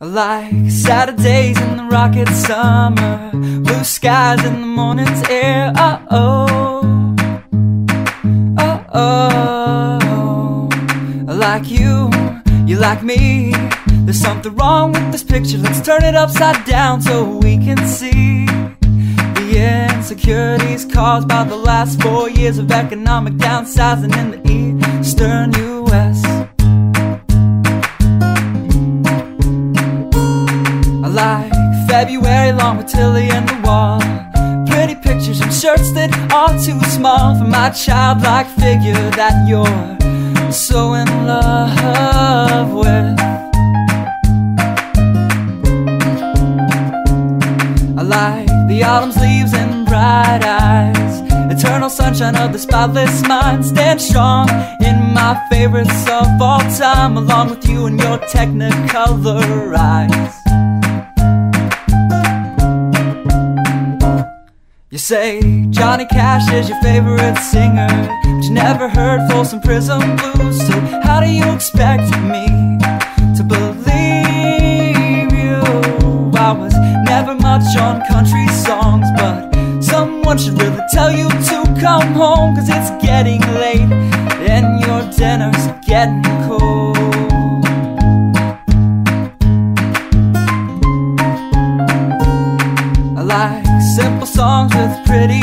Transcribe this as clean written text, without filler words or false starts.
Like Saturdays in the rocket summer, blue skies in the morning's air. Oh, oh, oh, oh. Like you like me. There's something wrong with this picture. Let's turn it upside down so we can see the insecurities caused by the last 4 years of economic downsizing in the eastern U.S. I like February long with Tilly and the wall, pretty pictures and shirts that are too small for my childlike figure that you're so in love with. I like the autumn's leaves and bright eyes, eternal sunshine of the spotless mind. Stand strong in my favorites of all time, along with you and your technicolor eyes. You say Johnny Cash is your favorite singer, but you never heard Folsom Prison Blues. So how do you expect me to believe you? I was never much on country songs, but someone should really tell you to come home, 'cause it's getting late and your dinner's getting cold. I like simple songs with pretty